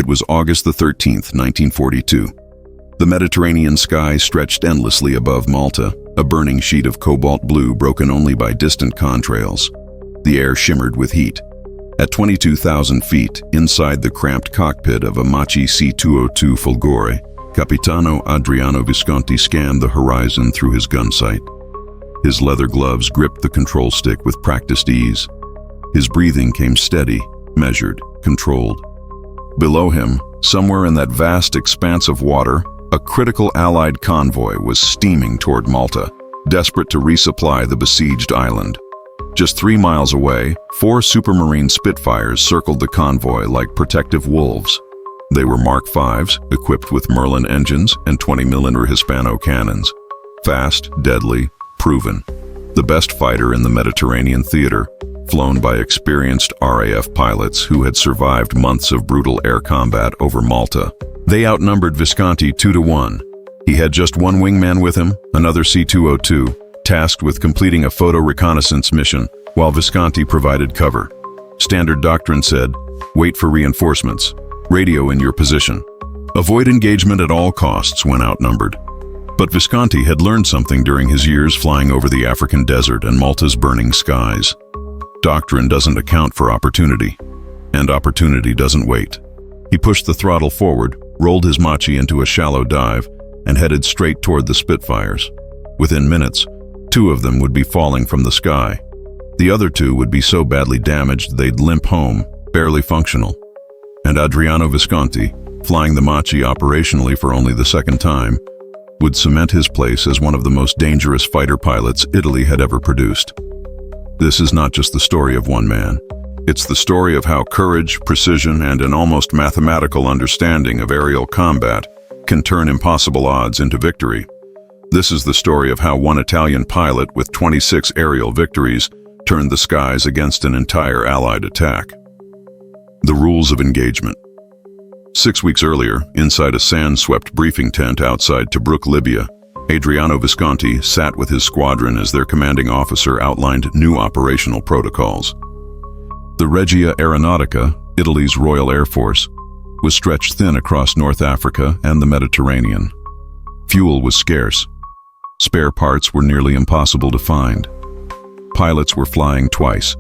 It was August the 13th, 1942. The Mediterranean sky stretched endlessly above Malta, a burning sheet of cobalt blue broken only by distant contrails. The air shimmered with heat. At 22,000 feet, inside the cramped cockpit of a Macchi C.202 Folgore, Capitano Adriano Visconti scanned the horizon through his gun sight. His leather gloves gripped the control stick with practiced ease. His breathing came steady, measured, controlled. Below him, somewhere in that vast expanse of water, a critical Allied convoy was steaming toward Malta, desperate to resupply the besieged island. Just 3 miles away, 4 Supermarine Spitfires circled the convoy like protective wolves. They were Mark V's, equipped with Merlin engines and 20mm Hispano cannons. Fast, deadly, proven. The best fighter in the Mediterranean theater, flown by experienced RAF pilots who had survived months of brutal air combat over Malta. They outnumbered Visconti 2-1. He had just one wingman with him, another C-202, tasked with completing a photo reconnaissance mission, while Visconti provided cover. Standard doctrine said, wait for reinforcements. Radio in your position. Avoid engagement at all costs when outnumbered. But Visconti had learned something during his years flying over the African desert and Malta's burning skies. Doctrine doesn't account for opportunity, and opportunity doesn't wait. He pushed the throttle forward, rolled his Macchi into a shallow dive, and headed straight toward the Spitfires. Within minutes, 2 of them would be falling from the sky. The other 2 would be so badly damaged they'd limp home, barely functional. And Adriano Visconti, flying the Macchi operationally for only the 2nd time, would cement his place as one of the most dangerous fighter pilots Italy had ever produced. This is not just the story of one man. It's the story of how courage, precision, and an almost mathematical understanding of aerial combat can turn impossible odds into victory. This is the story of how one Italian pilot with 26 aerial victories turned the skies against an entire Allied attack. The rules of engagement. 6 weeks earlier, inside a sand-swept briefing tent outside Tobruk, Libya, Adriano Visconti sat with his squadron as their commanding officer outlined new operational protocols. The Regia Aeronautica, Italy's Royal Air Force, was stretched thin across North Africa and the Mediterranean. Fuel was scarce. Spare parts were nearly impossible to find. Pilots were flying twice,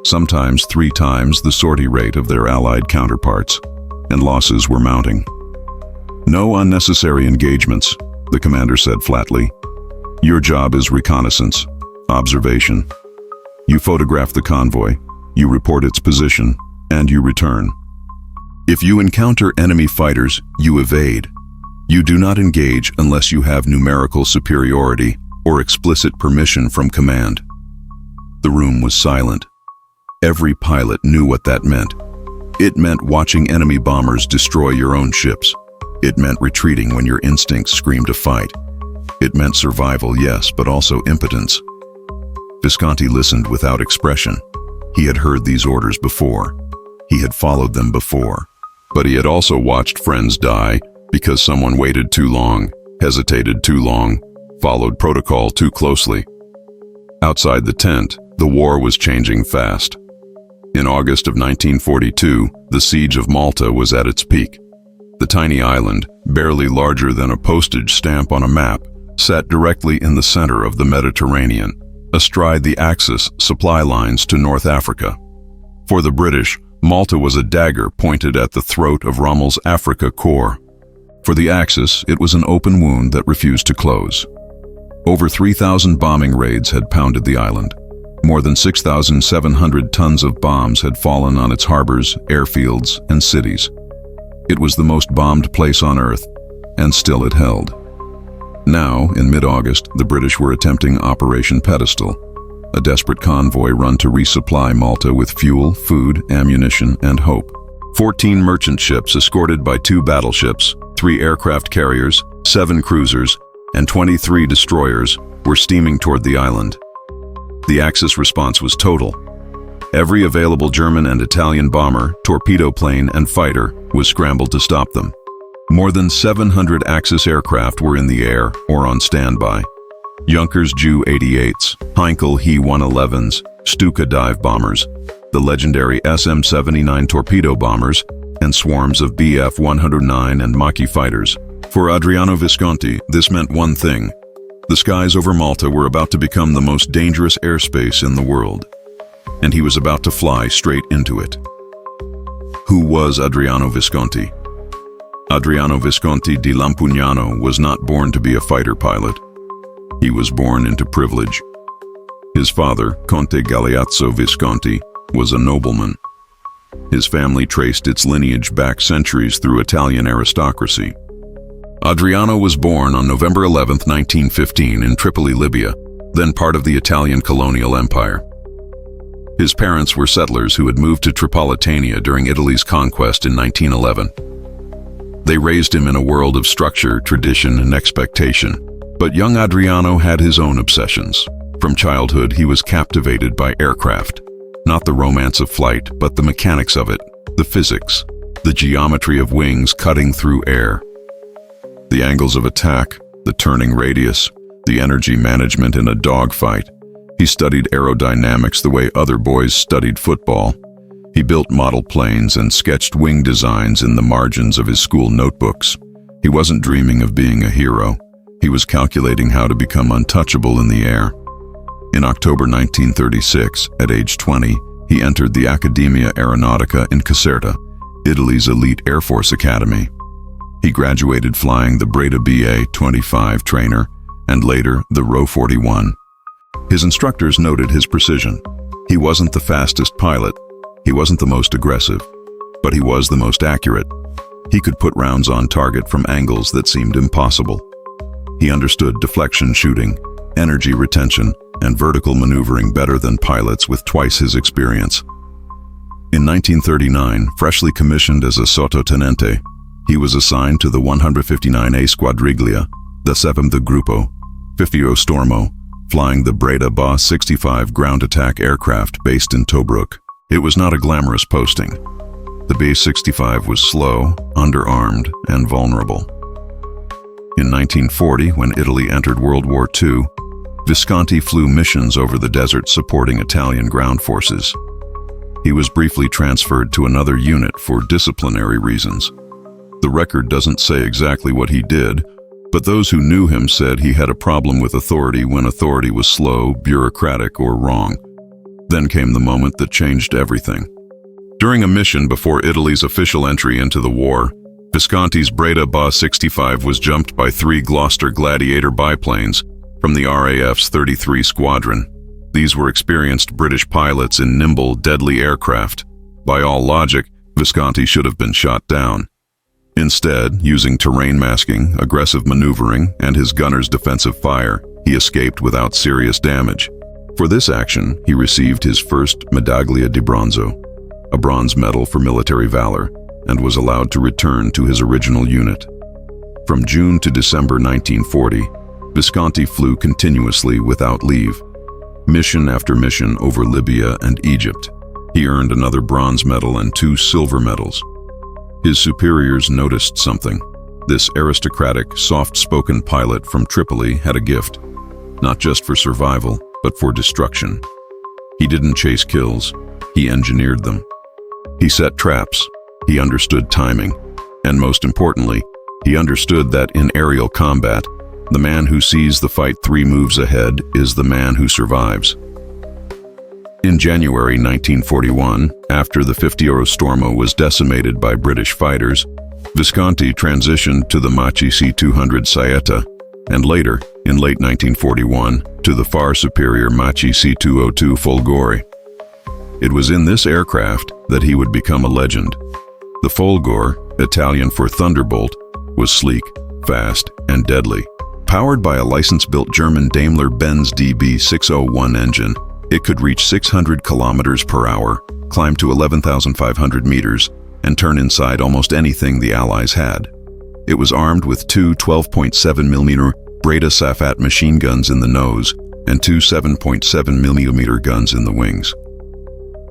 sometimes 3 times the sortie rate of their Allied counterparts, and losses were mounting. No unnecessary engagements, the commander said flatly. Your job is reconnaissance, observation. You photograph the convoy, you report its position, and you return. If you encounter enemy fighters, you evade. You do not engage unless you have numerical superiority or explicit permission from command. The room was silent. Every pilot knew what that meant. It meant watching enemy bombers destroy your own ships. It meant retreating when your instincts screamed to fight. It meant survival, yes, but also impotence. Visconti listened without expression. He had heard these orders before. He had followed them before. But he had also watched friends die because someone waited too long, hesitated too long, followed protocol too closely. Outside the tent, the war was changing fast. In August of 1942, the siege of Malta was at its peak. The tiny island, barely larger than a postage stamp on a map, sat directly in the center of the Mediterranean, astride the Axis supply lines to North Africa. For the British, Malta was a dagger pointed at the throat of Rommel's Afrika Korps. For the Axis, it was an open wound that refused to close. Over 3,000 bombing raids had pounded the island. More than 6,700 tons of bombs had fallen on its harbors, airfields, and cities. It was the most bombed place on Earth, and still it held. Now, in mid-August, the British were attempting Operation Pedestal, a desperate convoy run to resupply Malta with fuel, food, ammunition, and hope. 14 merchant ships escorted by 2 battleships, 3 aircraft carriers, 7 cruisers, and 23 destroyers were steaming toward the island. The Axis response was total. Every available German and Italian bomber, torpedo plane, and fighter was scrambled to stop them. More than 700 Axis aircraft were in the air or on standby. Junkers Ju-88s, Heinkel He-111s, Stuka dive bombers, the legendary SM-79 torpedo bombers, and swarms of Bf-109 and Macchi fighters. For Adriano Visconti, this meant one thing. The skies over Malta were about to become the most dangerous airspace in the world, and he was about to fly straight into it. Who was Adriano Visconti? Adriano Visconti di Lampugnano was not born to be a fighter pilot. He was born into privilege. His father, Conte Galeazzo Visconti, was a nobleman. His family traced its lineage back centuries through Italian aristocracy. Adriano was born on November 11, 1915 in Tripoli, Libya, then part of the Italian colonial empire. His parents were settlers who had moved to Tripolitania during Italy's conquest in 1911. They raised him in a world of structure, tradition, and expectation. But young Adriano had his own obsessions. From childhood, he was captivated by aircraft. Not the romance of flight, but the mechanics of it, the physics, the geometry of wings cutting through air. The angles of attack, the turning radius, the energy management in a dogfight. He studied aerodynamics the way other boys studied football. He built model planes and sketched wing designs in the margins of his school notebooks. He wasn't dreaming of being a hero. He was calculating how to become untouchable in the air. In October 1936, at age 20, he entered the Accademia Aeronautica in Caserta, Italy's elite Air Force academy. He graduated flying the Breda BA-25 trainer and later the RO-41. His instructors noted his precision. He wasn't the fastest pilot, he wasn't the most aggressive, but he was the most accurate. He could put rounds on target from angles that seemed impossible. He understood deflection shooting, energy retention, and vertical maneuvering better than pilots with twice his experience. In 1939, freshly commissioned as a sottotenente, he was assigned to the 159A Squadriglia, the 7th Gruppo, 50 Stormo, flying the Breda BA-65 ground attack aircraft based in Tobruk. It was not a glamorous posting. The BA-65 was slow, underarmed, and vulnerable. In 1940, when Italy entered World War II, Visconti flew missions over the desert supporting Italian ground forces. He was briefly transferred to another unit for disciplinary reasons. The record doesn't say exactly what he did, but those who knew him said he had a problem with authority when authority was slow, bureaucratic, or wrong. Then came the moment that changed everything. During a mission before Italy's official entry into the war, Visconti's Breda BA-65 was jumped by 3 Gloucester Gladiator biplanes from the RAF's 33 Squadron. These were experienced British pilots in nimble, deadly aircraft. By all logic, Visconti should have been shot down. Instead, using terrain masking, aggressive maneuvering, and his gunner's defensive fire, he escaped without serious damage. For this action, he received his first Medaglia di Bronzo, a bronze medal for military valor, and was allowed to return to his original unit. From June to December 1940, Visconti flew continuously without leave, mission after mission over Libya and Egypt. He earned another bronze medal and 2 silver medals. His superiors noticed something. This aristocratic, soft-spoken pilot from Tripoli had a gift, not just for survival, but for destruction. He didn't chase kills, he engineered them. He set traps, he understood timing, and most importantly, he understood that in aerial combat, the man who sees the fight 3 moves ahead is the man who survives. In January 1941, after the 50 Stormo was decimated by British fighters, Visconti transitioned to the Macchi C.200 Saetta, and later, in late 1941, to the far superior Macchi C.202 Folgore. It was in this aircraft that he would become a legend. The Folgore, Italian for Thunderbolt, was sleek, fast, and deadly. Powered by a license-built German Daimler-Benz DB601 engine, it could reach 600 kilometers per hour, climb to 11,500 meters, and turn inside almost anything the Allies had. It was armed with 2 12.7mm Breda Safat machine guns in the nose and 2 7.7mm guns in the wings.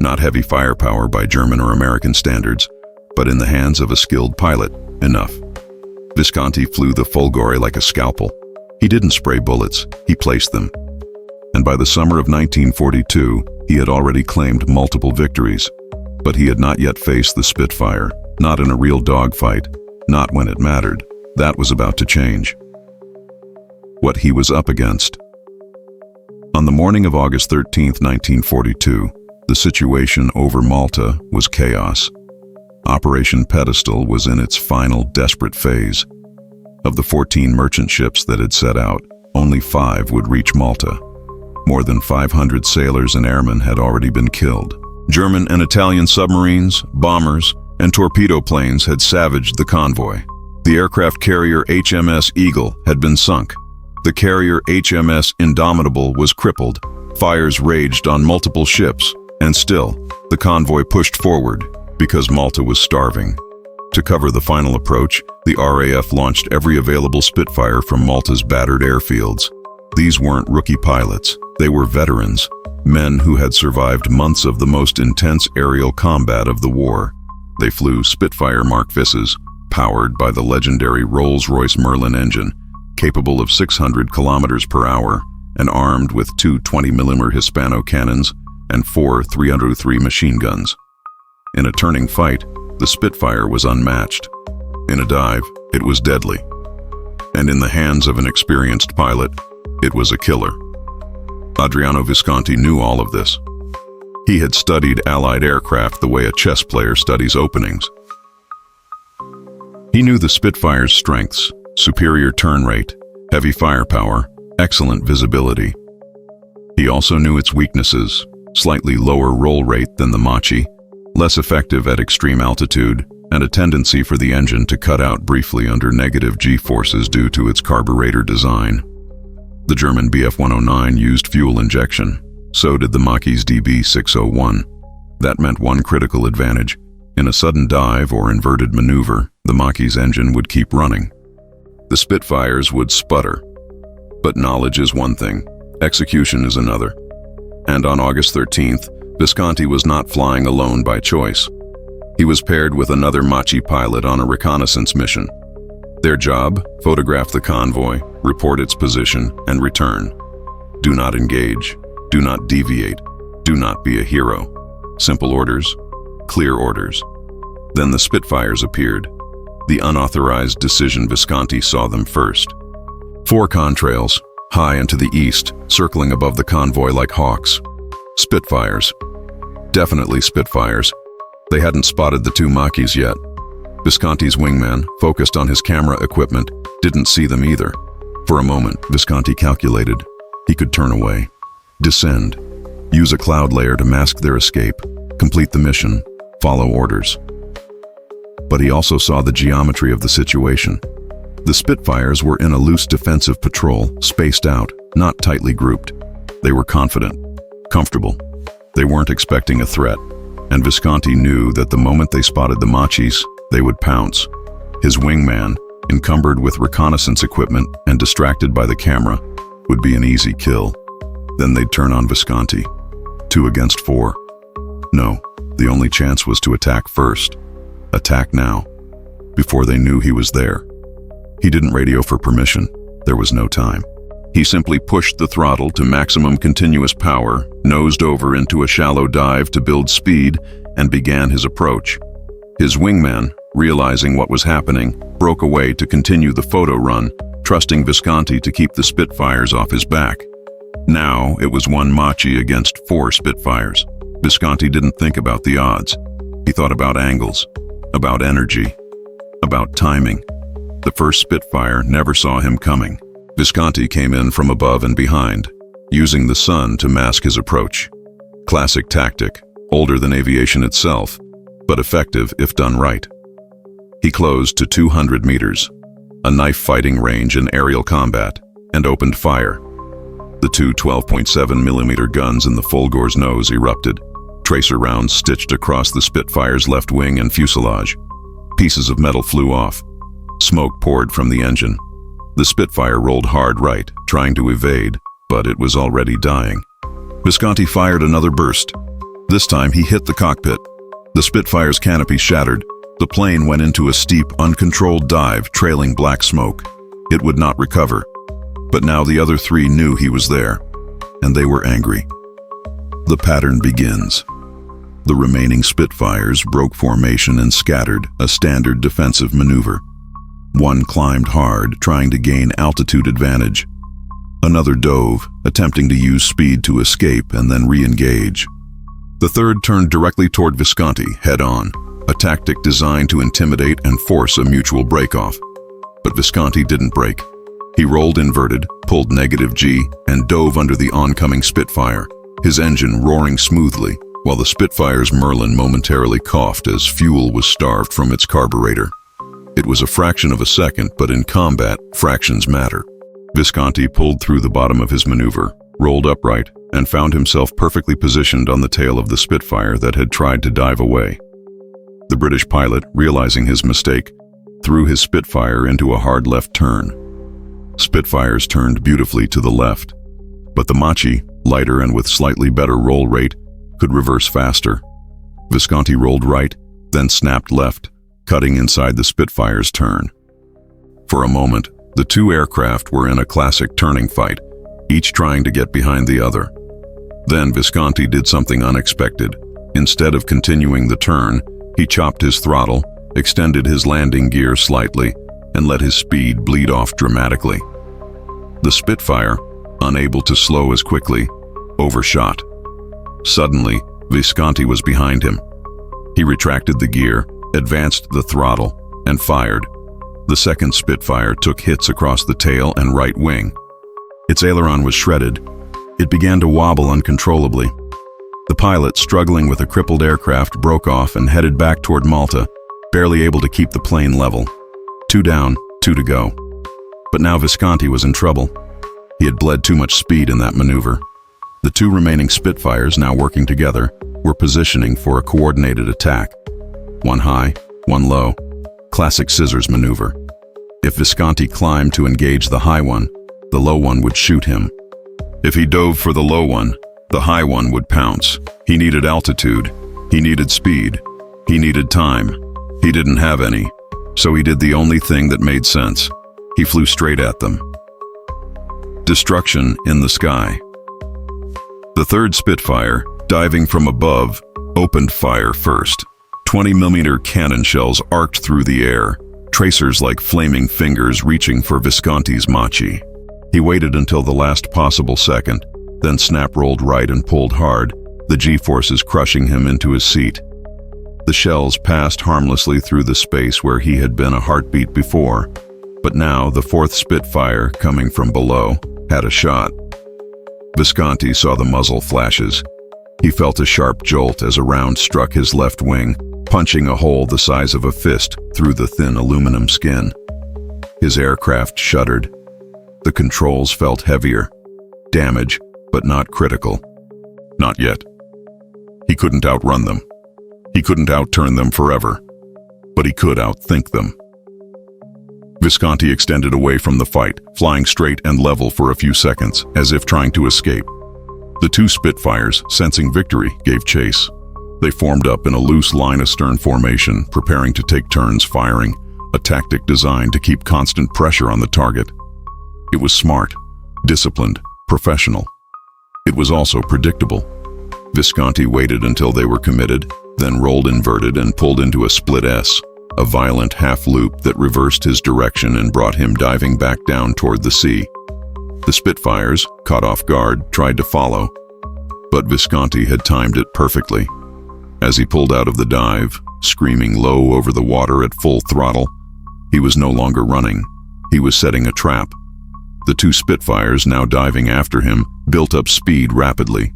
Not heavy firepower by German or American standards, but in the hands of a skilled pilot, enough. Visconti flew the Folgore like a scalpel. He didn't spray bullets, he placed them. And by the summer of 1942, he had already claimed multiple victories. But he had not yet faced the Spitfire, Not in a real dogfight, not when it mattered. That was about to change. What he was up against. On the morning of August 13, 1942, the situation over Malta was chaos. Operation Pedestal was in its final desperate phase. Of the 14 merchant ships that had set out, only 5 would reach Malta. More than 500 sailors and airmen had already been killed. German and Italian submarines, bombers, and torpedo planes had savaged the convoy. The aircraft carrier HMS Eagle had been sunk. The carrier HMS Indomitable was crippled. Fires raged on multiple ships, and still, the convoy pushed forward because Malta was starving. To cover the final approach, the RAF launched every available Spitfire from Malta's battered airfields. These weren't rookie pilots. They were veterans, men who had survived months of the most intense aerial combat of the war. They flew Spitfire Mark Visses, powered by the legendary Rolls-Royce Merlin engine, capable of 600 kilometers per hour and armed with 2 20mm Hispano cannons and 4 303 machine guns. In a turning fight, the Spitfire was unmatched. In a dive, it was deadly. And in the hands of an experienced pilot, it was a killer. Adriano Visconti knew all of this. He had studied Allied aircraft the way a chess player studies openings. He knew the Spitfire's strengths: superior turn rate, heavy firepower, excellent visibility. He also knew its weaknesses: slightly lower roll rate than the Macchi, less effective at extreme altitude, and a tendency for the engine to cut out briefly under negative G-forces due to its carburetor design. The German Bf-109 used fuel injection. So did the Macchi's DB-601. That meant one critical advantage. In a sudden dive or inverted maneuver, the Macchi's engine would keep running. The Spitfires would sputter. But knowledge is one thing, execution is another. And on August 13th, Visconti was not flying alone by choice. He was paired with another Macchi pilot on a reconnaissance mission. Their job: photograph the convoy, report its position, and return. Do not engage. Do not deviate. Do not be a hero. Simple orders, clear orders. Then the Spitfires appeared. The unauthorized decision Visconti saw them first. 4 contrails, high and to the east, circling above the convoy like hawks. Spitfires. Definitely Spitfires. They hadn't spotted the 2 Macchis yet. Visconti's wingman, focused on his camera equipment, didn't see them either. For a moment, Visconti calculated. He could turn away, descend, use a cloud layer to mask their escape, complete the mission, follow orders. But he also saw the geometry of the situation. The Spitfires were in a loose defensive patrol, spaced out, not tightly grouped. They were confident, comfortable. They weren't expecting a threat, and Visconti knew that the moment they spotted the Macchis, they would pounce. His wingman, encumbered with reconnaissance equipment and distracted by the camera, would be an easy kill. Then they'd turn on Visconti. 2 against 4. No, the only chance was to attack first. Attack now, before they knew he was there. He didn't radio for permission. There was no time. He simply pushed the throttle to maximum continuous power, nosed over into a shallow dive to build speed, and began his approach. His wingman, realizing what was happening, broke away to continue the photo run, trusting Visconti to keep the Spitfires off his back. Now it was 1 Macchi against 4 Spitfires. Visconti didn't think about the odds. He thought about angles, about energy, about timing. The first Spitfire never saw him coming. Visconti came in from above and behind, using the sun to mask his approach. Classic tactic, older than aviation itself, but effective if done right. He closed to 200 meters, a knife fighting range in aerial combat, and opened fire. The 2 12.7mm guns in the Folgore's nose erupted. Tracer rounds stitched across the Spitfire's left wing and fuselage. Pieces of metal flew off. Smoke poured from the engine. The Spitfire rolled hard right, trying to evade, but it was already dying. Visconti fired another burst. This time he hit the cockpit. The Spitfire's canopy shattered. The plane went into a steep, uncontrolled dive, trailing black smoke. It would not recover. But now the other 3 knew he was there, and they were angry. The pattern begins. The remaining Spitfires broke formation and scattered, a standard defensive maneuver. One climbed hard, trying to gain altitude advantage. Another dove, attempting to use speed to escape and then re-engage. The third turned directly toward Visconti, head-on, a tactic designed to intimidate and force a mutual break-off. But Visconti didn't break. He rolled inverted, pulled -G, and dove under the oncoming Spitfire, his engine roaring smoothly, while the Spitfire's Merlin momentarily coughed as fuel was starved from its carburetor. It was a fraction of a second, but in combat, fractions matter. Visconti pulled through the bottom of his maneuver, rolled upright, and found himself perfectly positioned on the tail of the Spitfire that had tried to dive away. The British pilot, realizing his mistake, threw his Spitfire into a hard left turn. Spitfires turned beautifully to the left, but the Macchi, lighter and with slightly better roll rate, could reverse faster. Visconti rolled right, then snapped left, cutting inside the Spitfire's turn. For a moment, the two aircraft were in a classic turning fight, each trying to get behind the other. Then Visconti did something unexpected. Instead of continuing the turn, he chopped his throttle, extended his landing gear slightly, and let his speed bleed off dramatically. The Spitfire, unable to slow as quickly, overshot. Suddenly, Visconti was behind him. He retracted the gear, advanced the throttle, and fired. The second Spitfire took hits across the tail and right wing. Its aileron was shredded. It began to wobble uncontrollably. The pilot, struggling with a crippled aircraft, broke off and headed back toward Malta, barely able to keep the plane level. 2 down, 2 to go. But now Visconti was in trouble. He had bled too much speed in that maneuver. The two remaining Spitfires, now working together, were positioning for a coordinated attack. One high, one low. Classic scissors maneuver. If Visconti climbed to engage the high one, the low one would shoot him. If he dove for the low one, the high one would pounce. He needed altitude. He needed speed. He needed time. He didn't have any, so he did the only thing that made sense. He flew straight at them. Destruction in the sky. The third Spitfire, diving from above, opened fire first. 20mm cannon shells arced through the air, tracers like flaming fingers reaching for Visconti's Macchi. He waited until the last possible second, then snap-rolled right and pulled hard, the G-forces crushing him into his seat. The shells passed harmlessly through the space where he had been a heartbeat before, but now the fourth Spitfire, coming from below, had a shot. Visconti saw the muzzle flashes. He felt a sharp jolt as a round struck his left wing, punching a hole the size of a fist through the thin aluminum skin. His aircraft shuddered. The controls felt heavier. Damage, but not critical. Not yet. He couldn't outrun them. He couldn't outturn them forever. But he could outthink them. Visconti extended away from the fight, flying straight and level for a few seconds, as if trying to escape. The two Spitfires, sensing victory, gave chase. They formed up in a loose line astern formation, preparing to take turns firing, a tactic designed to keep constant pressure on the target. It was smart, disciplined, professional. It was also predictable. Visconti waited until they were committed, then rolled inverted and pulled into a split S, a violent half-loop that reversed his direction and brought him diving back down toward the sea. The Spitfires, caught off guard, tried to follow, but Visconti had timed it perfectly. As he pulled out of the dive, screaming low over the water at full throttle, he was no longer running. He was setting a trap. The two Spitfires, now diving after him, built up speed rapidly.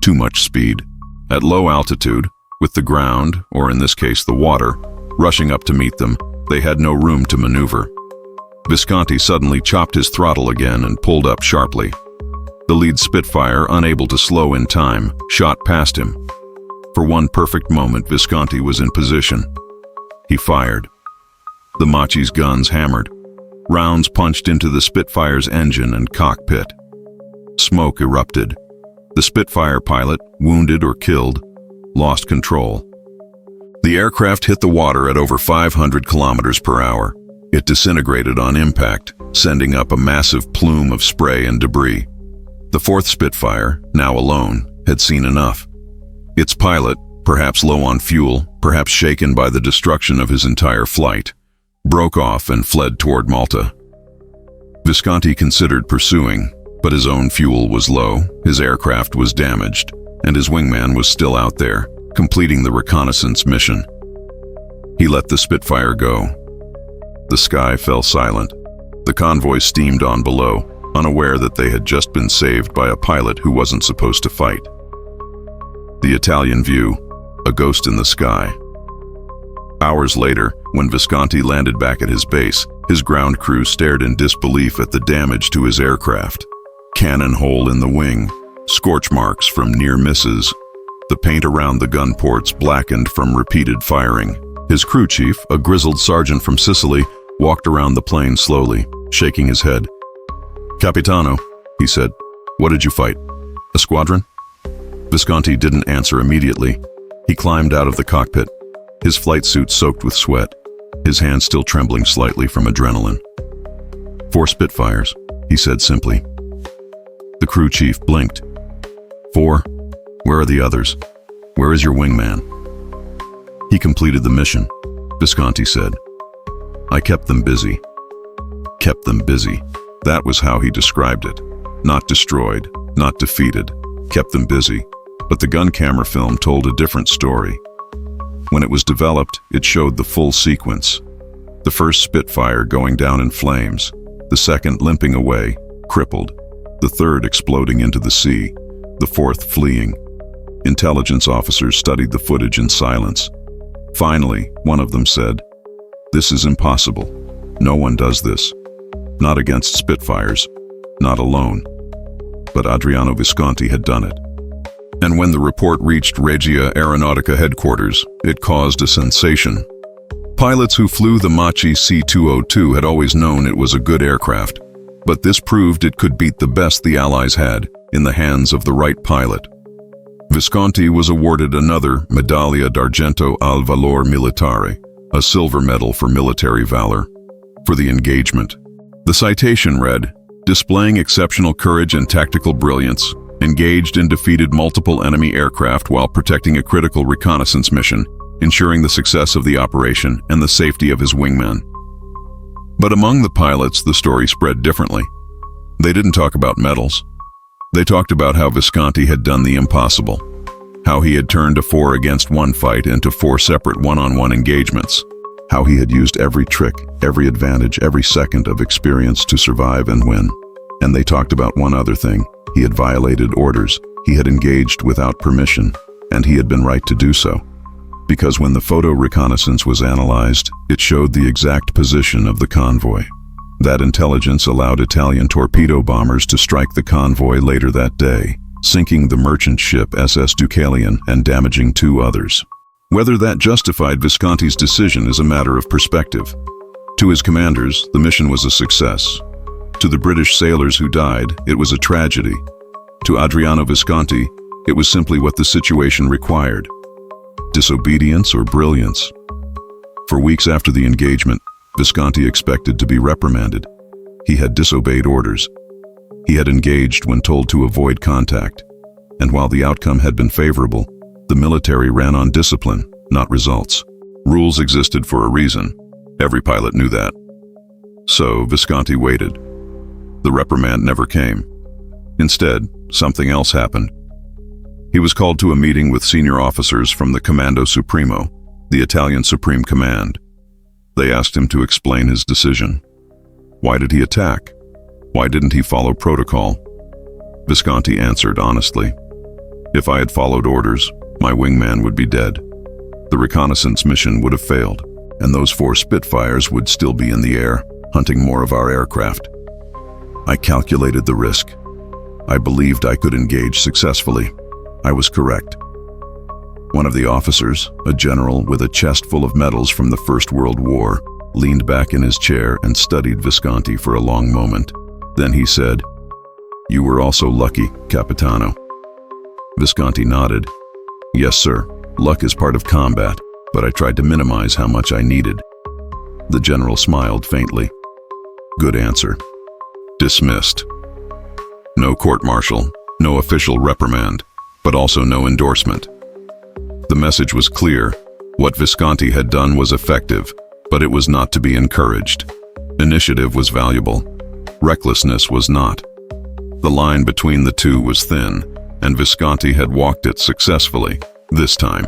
Too much speed. At low altitude, with the ground, or in this case the water, rushing up to meet them, they had no room to maneuver. Visconti suddenly chopped his throttle again and pulled up sharply. The lead Spitfire, unable to slow in time, shot past him. For one perfect moment, Visconti was in position. He fired. The Macchi's guns hammered. Rounds punched into the Spitfire's engine and cockpit. Smoke erupted. The Spitfire pilot, wounded or killed, lost control. The aircraft hit the water at over 500 kilometers per hour. It disintegrated on impact, sending up a massive plume of spray and debris. The fourth Spitfire, now alone, had seen enough. Its pilot, perhaps low on fuel, perhaps shaken by the destruction of his entire flight, broke off and fled toward Malta. Visconti considered pursuing, but his own fuel was low, his aircraft was damaged, and his wingman was still out there, completing the reconnaissance mission. He let the Spitfire go. The sky fell silent. The convoy steamed on below, unaware that they had just been saved by a pilot who wasn't supposed to fight. The Italian view, a ghost in the sky. Hours later, when Visconti landed back at his base, his ground crew stared in disbelief at the damage to his aircraft. Cannon hole in the wing, scorch marks from near misses. The paint around the gun ports blackened from repeated firing. His crew chief, a grizzled sergeant from Sicily, walked around the plane slowly, shaking his head. "Capitano," he said, "what did you fight? A squadron?" Visconti didn't answer immediately. He climbed out of the cockpit, his flight suit soaked with sweat, his hands still trembling slightly from adrenaline. "4 Spitfires," he said simply. The crew chief blinked. "4? Where are the others? Where is your wingman?" "He completed the mission," Visconti said. "I kept them busy." Kept them busy. That was how he described it. Not destroyed, not defeated. Kept them busy. But the gun camera film told a different story. When it was developed, it showed the full sequence. The first Spitfire going down in flames, the second limping away, crippled, the third exploding into the sea, the fourth fleeing. Intelligence officers studied the footage in silence. Finally, one of them said, "This is impossible. No one does this. Not against Spitfires. Not alone." But Adriano Visconti had done it. And when the report reached Regia Aeronautica headquarters, it caused a sensation. Pilots who flew the Macchi C.202 had always known it was a good aircraft, but this proved it could beat the best the Allies had in the hands of the right pilot. Visconti was awarded another Medaglia d'Argento al Valor Militare, a silver medal for military valor, for the engagement. The citation read, "Displaying exceptional courage and tactical brilliance, engaged and defeated multiple enemy aircraft while protecting a critical reconnaissance mission, ensuring the success of the operation and the safety of his wingman." But among the pilots, the story spread differently. They didn't talk about medals. They talked about how Visconti had done the impossible, how he had turned a 4-against-1 fight into 4 separate one-on-one engagements, how he had used every trick, every advantage, every second of experience to survive and win. And they talked about one other thing. He had violated orders, he had engaged without permission, and he had been right to do so. Because when the photo reconnaissance was analyzed, it showed the exact position of the convoy. That intelligence allowed Italian torpedo bombers to strike the convoy later that day, sinking the merchant ship SS Deucalion and damaging 2 others. Whether that justified Visconti's decision is a matter of perspective. To his commanders, the mission was a success. To the British sailors who died, it was a tragedy. To Adriano Visconti, it was simply what the situation required. Disobedience or brilliance? For weeks after the engagement, Visconti expected to be reprimanded. He had disobeyed orders. He had engaged when told to avoid contact. And while the outcome had been favorable, the military ran on discipline, not results. Rules existed for a reason. Every pilot knew that. So Visconti waited. The reprimand never came. Instead, something else happened. He was called to a meeting with senior officers from the Comando Supremo, the Italian Supreme Command. They asked him to explain his decision. Why did he attack? Why didn't he follow protocol? Visconti answered honestly. If I had followed orders, my wingman would be dead. The reconnaissance mission would have failed, and those 4 Spitfires would still be in the air, hunting more of our aircraft. I calculated the risk. I believed I could engage successfully. I was correct. One of the officers, a general with a chest full of medals from the First World War, leaned back in his chair and studied Visconti for a long moment. Then he said, "You were also lucky, Capitano." Visconti nodded. "Yes, sir. Luck is part of combat, but I tried to minimize how much I needed." The general smiled faintly. "Good answer." Dismissed. No court-martial, no official reprimand, but also no endorsement. The message was clear. What Visconti had done was effective, but it was not to be encouraged. Initiative was valuable. Recklessness was not. The line between the two was thin, and Visconti had walked it successfully, this time.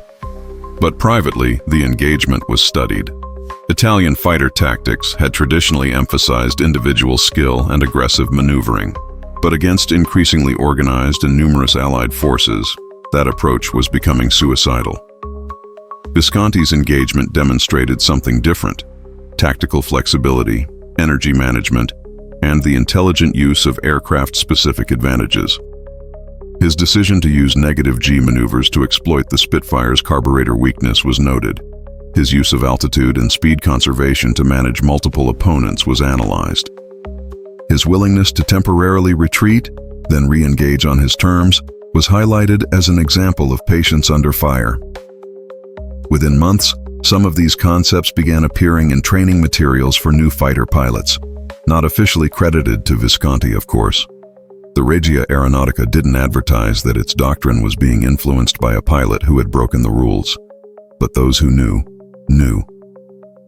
But privately, the engagement was studied. Italian fighter tactics had traditionally emphasized individual skill and aggressive maneuvering. But against increasingly organized and numerous Allied forces, that approach was becoming suicidal. Visconti's engagement demonstrated something different: tactical flexibility, energy management, and the intelligent use of aircraft-specific advantages. His decision to use negative-G maneuvers to exploit the Spitfire's carburetor weakness was noted. His use of altitude and speed conservation to manage multiple opponents was analyzed. His willingness to temporarily retreat, then re-engage on his terms, was highlighted as an example of patience under fire. Within months, some of these concepts began appearing in training materials for new fighter pilots, not officially credited to Visconti, of course. The Regia Aeronautica didn't advertise that its doctrine was being influenced by a pilot who had broken the rules. But those who knew, knew.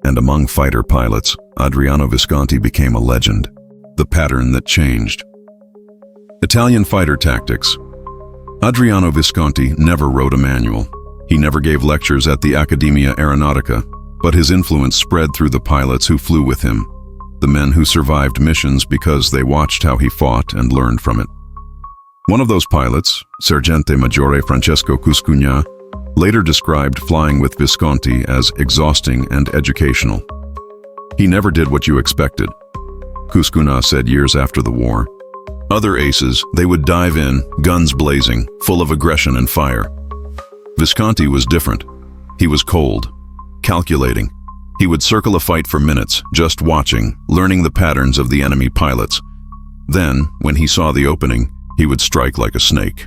And among fighter pilots, Adriano Visconti became a legend, the pattern that changed. Italian fighter tactics. Adriano Visconti never wrote a manual. He never gave lectures at the Accademia Aeronautica, but his influence spread through the pilots who flew with him, the men who survived missions because they watched how he fought and learned from it. One of those pilots, Sergente Maggiore Francesco Cuscugna, later described flying with Visconti as exhausting and educational. He never did what you expected, Cuscugna said years after the war. Other aces, they would dive in, guns blazing, full of aggression and fire. Visconti was different. He was cold, calculating. He would circle a fight for minutes, just watching, learning the patterns of the enemy pilots. Then, when he saw the opening, he would strike like a snake.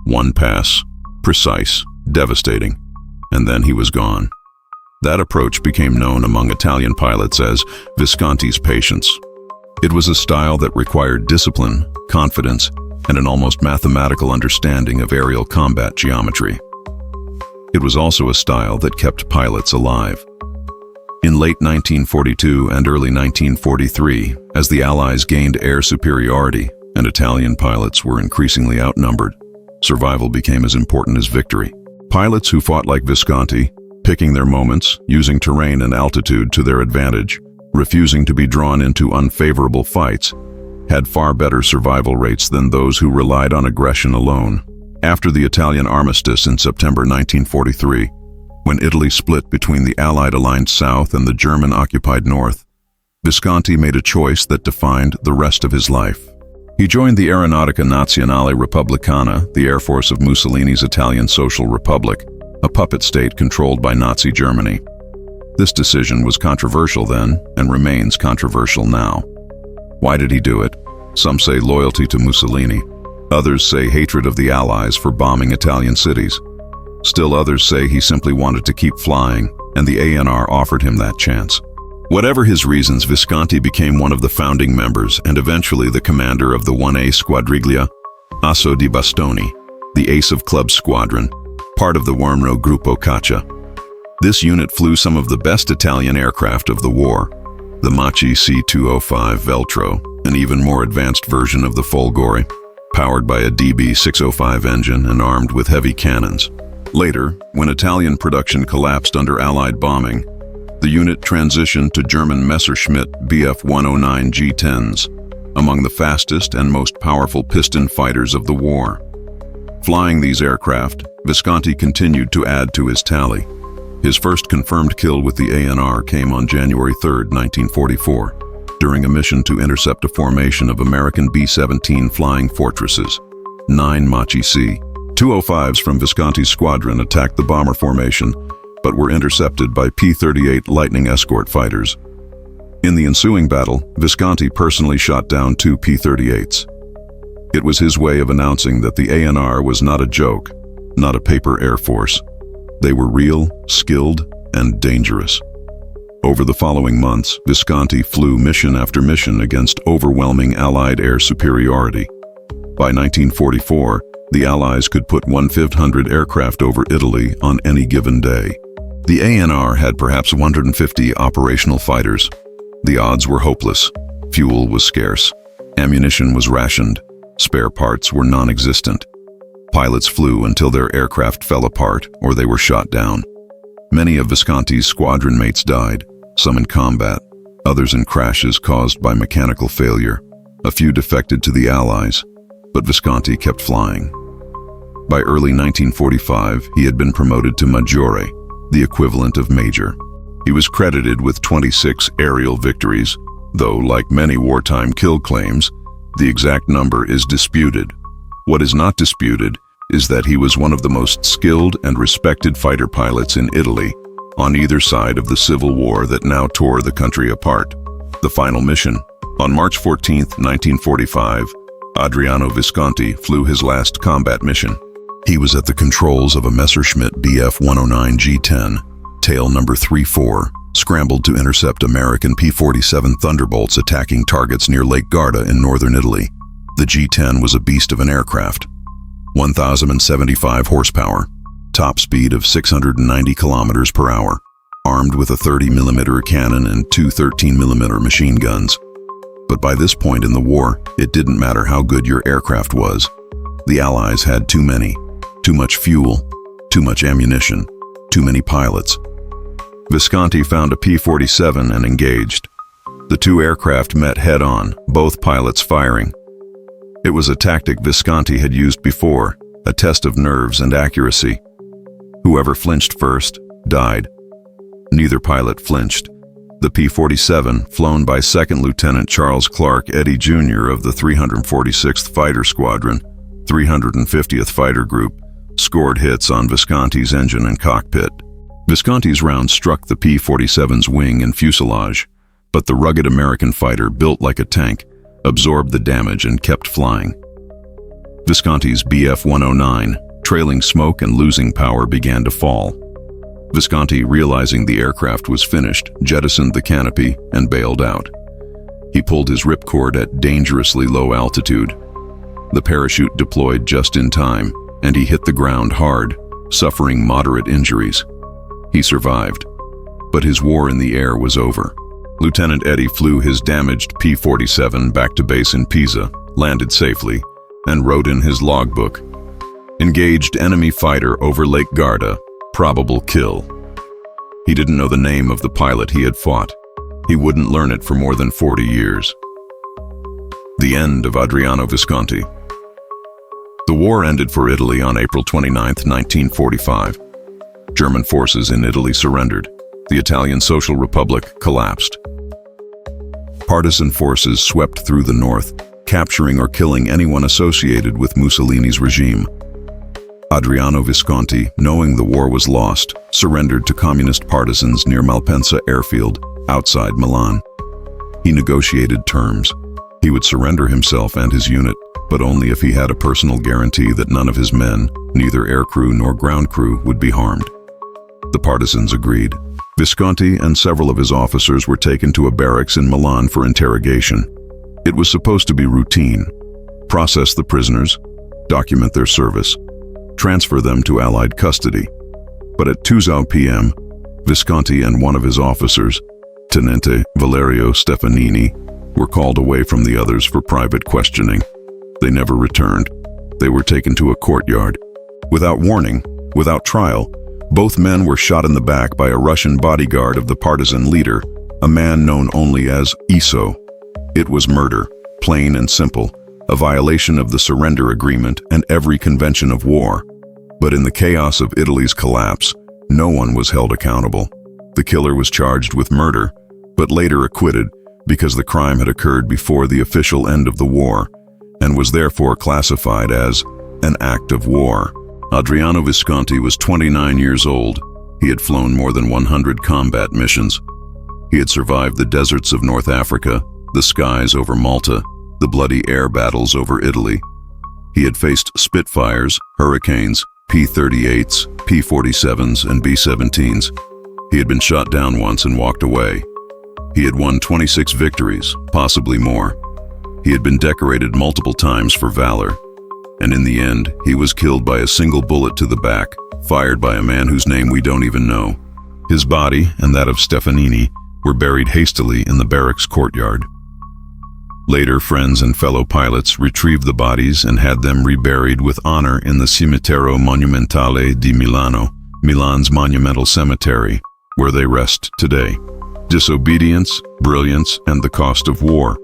One pass, precise, devastating, and then he was gone. That approach became known among Italian pilots as Visconti's patience. It was a style that required discipline, confidence, and an almost mathematical understanding of aerial combat geometry. It was also a style that kept pilots alive. In late 1942 and early 1943, as the Allies gained air superiority and Italian pilots were increasingly outnumbered, survival became as important as victory. Pilots who fought like Visconti, picking their moments, using terrain and altitude to their advantage, refusing to be drawn into unfavorable fights, had far better survival rates than those who relied on aggression alone. After the Italian armistice in September 1943, when Italy split between the Allied-aligned South and the German-occupied North, Visconti made a choice that defined the rest of his life. He joined the Aeronautica Nazionale Repubblicana, the Air Force of Mussolini's Italian Social Republic, a puppet state controlled by Nazi Germany. This decision was controversial then, and remains controversial now. Why did he do it? Some say loyalty to Mussolini. Others say hatred of the Allies for bombing Italian cities. Still others say he simply wanted to keep flying, and the ANR offered him that chance. Whatever his reasons, Visconti became one of the founding members and eventually the commander of the 1A Squadriglia, Asso di Bastoni, the Ace of Clubs Squadron, part of the Wormro Gruppo Caccia. This unit flew some of the best Italian aircraft of the war, the Macchi C.205 Veltro, an even more advanced version of the Folgore, powered by a DB605 engine and armed with heavy cannons. Later, when Italian production collapsed under Allied bombing, the unit transitioned to German Messerschmitt Bf-109 G10s, among the fastest and most powerful piston fighters of the war. Flying these aircraft, Visconti continued to add to his tally. His first confirmed kill with the ANR came on January 3, 1944, during a mission to intercept a formation of American B-17 flying fortresses. 9 Macchi C.205s from Visconti's squadron attacked the bomber formation, but were intercepted by P-38 Lightning escort fighters. In the ensuing battle, Visconti personally shot down 2 P-38s. It was his way of announcing that the ANR was not a joke, not a paper air force. They were real, skilled, and dangerous. Over the following months, Visconti flew mission after mission against overwhelming Allied air superiority. By 1944, The Allies could put 1,500 aircraft over Italy on any given day. The ANR had perhaps 150 operational fighters. The odds were hopeless. Fuel was scarce. Ammunition was rationed. Spare parts were non-existent. Pilots flew until their aircraft fell apart or they were shot down. Many of Visconti's squadron mates died, some in combat, others in crashes caused by mechanical failure. A few defected to the Allies, but Visconti kept flying. By early 1945, he had been promoted to Maggiore, the equivalent of major. He was credited with 26 aerial victories, though, like many wartime kill claims, the exact number is disputed. What is not disputed is that he was one of the most skilled and respected fighter pilots in Italy, on either side of the civil war that now tore the country apart. The final mission. On March 14, 1945, Adriano Visconti flew his last combat mission. He was at the controls of a Messerschmitt Bf 109 G10, tail number 34, scrambled to intercept American P-47 Thunderbolts attacking targets near Lake Garda in northern Italy. The G10 was a beast of an aircraft. 1,075 horsepower, top speed of 690 kilometers per hour, armed with a 30mm cannon and two 13mm machine guns. But by this point in the war, it didn't matter how good your aircraft was. The Allies had too many, too much fuel, too much ammunition, too many pilots. Visconti found a P-47 and engaged. The two aircraft met head-on, both pilots firing. It was a tactic Visconti had used before, a test of nerves and accuracy. Whoever flinched first died. Neither pilot flinched. The P-47, flown by 2nd Lieutenant Charles Clark Eddy Jr. of the 346th Fighter Squadron, 350th Fighter Group, scored hits on Visconti's engine and cockpit. Visconti's round struck the P-47's wing and fuselage, but the rugged American fighter, built like a tank, absorbed the damage and kept flying. Visconti's Bf 109, trailing smoke and losing power, began to fall. Visconti, realizing the aircraft was finished, jettisoned the canopy and bailed out. He pulled his ripcord at dangerously low altitude. The parachute deployed just in time, and he hit the ground hard, suffering moderate injuries. He survived, but his war in the air was over. Lieutenant Eddy flew his damaged P-47 back to base in Pisa, landed safely, and wrote in his logbook, "Engaged enemy fighter over Lake Garda, probable kill." He didn't know the name of the pilot he had fought. He wouldn't learn it for more than 40 years. The end of Adriano Visconti. The war ended for Italy on April 29, 1945. German forces in Italy surrendered. The Italian Social Republic collapsed. Partisan forces swept through the north, capturing or killing anyone associated with Mussolini's regime. Adriano Visconti, knowing the war was lost, surrendered to communist partisans near Malpensa airfield, outside Milan. He negotiated terms. He would surrender himself and his unit, but only if he had a personal guarantee that none of his men, neither aircrew nor ground crew, would be harmed. The partisans agreed. Visconti and several of his officers were taken to a barracks in Milan for interrogation. It was supposed to be routine. Process the prisoners, document their service, transfer them to Allied custody. But at 2 p.m., Visconti and one of his officers, Tenente Valerio Stefanini, were called away from the others for private questioning. They never returned. They were taken to a courtyard. Without warning, without trial, both men were shot in the back by a Russian bodyguard of the partisan leader, a man known only as Iso. It was murder, plain and simple, a violation of the surrender agreement and every convention of war. But in the chaos of Italy's collapse, no one was held accountable. The killer was charged with murder, but later acquitted because the crime had occurred before the official end of the war and was therefore classified as an act of war. Adriano Visconti was 29 years old. He had flown more than 100 combat missions. He had survived the deserts of North Africa, the skies over Malta, the bloody air battles over Italy. He had faced Spitfires, Hurricanes, P-38s, P-47s, and B-17s. He had been shot down once and walked away. He had won 26 victories, possibly more. He had been decorated multiple times for valor. And in the end, he was killed by a single bullet to the back, fired by a man whose name we don't even know. His body, and that of Stefanini, were buried hastily in the barracks courtyard. Later, friends and fellow pilots retrieved the bodies and had them reburied with honor in the Cimitero Monumentale di Milano, Milan's monumental cemetery, where they rest today. Disobedience, brilliance, and the cost of war.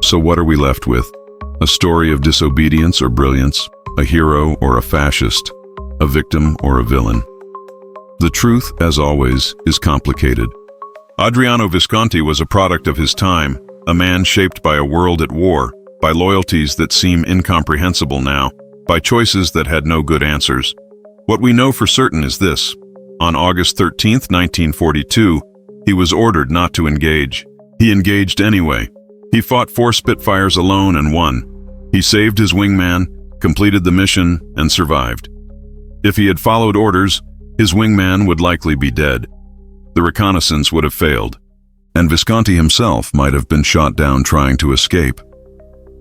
So what are we left with? A story of disobedience or brilliance, a hero or a fascist, a victim or a villain. The truth, as always, is complicated. Adriano Visconti was a product of his time, a man shaped by a world at war, by loyalties that seem incomprehensible now, by choices that had no good answers. What we know for certain is this: on August 13, 1942, he was ordered not to engage. He engaged anyway. He fought 4 Spitfires alone and won. He saved his wingman, completed the mission, and survived. If he had followed orders, his wingman would likely be dead. The reconnaissance would have failed, and Visconti himself might have been shot down trying to escape.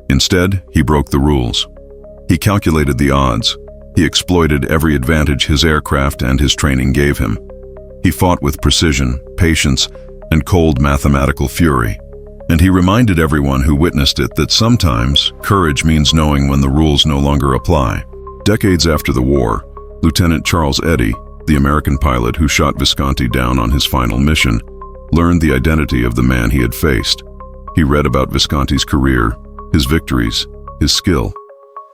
Instead, he broke the rules. He calculated the odds. He exploited every advantage his aircraft and his training gave him. He fought with precision, patience, and cold mathematical fury. And he reminded everyone who witnessed it that sometimes courage means knowing when the rules no longer apply. Decades after the war, Lieutenant Charles Eddy, the American pilot who shot Visconti down on his final mission, learned the identity of the man he had faced. He read about Visconti's career, his victories, his skill.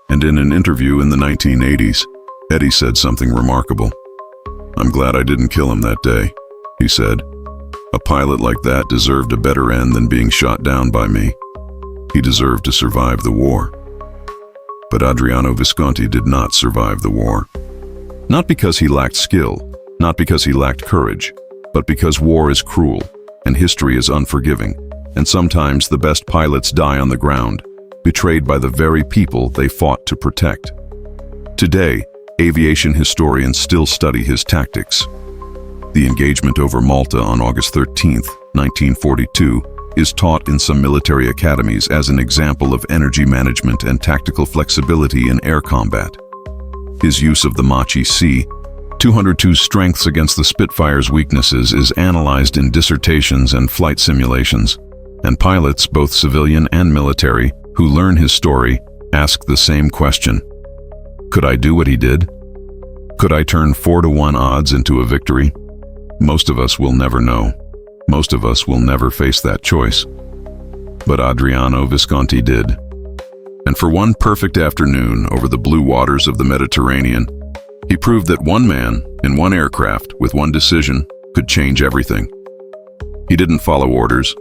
And in an interview in the 1980s, Eddy said something remarkable. "I'm glad I didn't kill him that day," he said. "A pilot like that deserved a better end than being shot down by me. He deserved to survive the war." But Adriano Visconti did not survive the war. Not because he lacked skill, not because he lacked courage, but because war is cruel, and history is unforgiving, and sometimes the best pilots die on the ground, betrayed by the very people they fought to protect. Today, aviation historians still study his tactics. The engagement over Malta on August 13, 1942, is taught in some military academies as an example of energy management and tactical flexibility in air combat. His use of the Macchi C.202 strengths against the Spitfires' weaknesses is analyzed in dissertations and flight simulations, and pilots, both civilian and military, who learn his story, ask the same question. Could I do what he did? Could I turn 4-to-1 odds into a victory? Most of us will never know. Most of us will never face that choice. But Adriano Visconti did. And for one perfect afternoon over the blue waters of the Mediterranean, he proved that one man, in one aircraft, with one decision, could change everything. He didn't follow orders.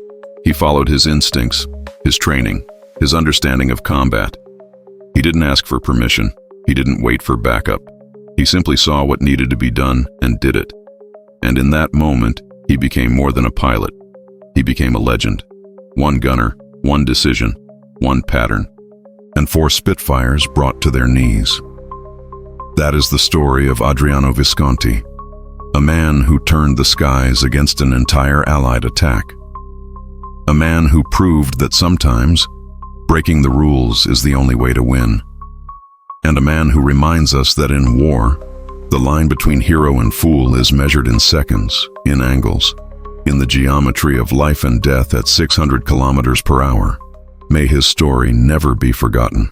He followed his instincts, his training, his understanding of combat. He didn't ask for permission. He didn't wait for backup. He simply saw what needed to be done and did it. And in that moment, he became more than a pilot. He became a legend. One gunner, one decision, one pattern, and 4 Spitfires brought to their knees. That is the story of Adriano Visconti, a man who turned the skies against an entire Allied attack. A man who proved that sometimes breaking the rules is the only way to win. And a man who reminds us that in war, the line between hero and fool is measured in seconds, in angles, in the geometry of life and death at 600 kilometers per hour. May his story never be forgotten.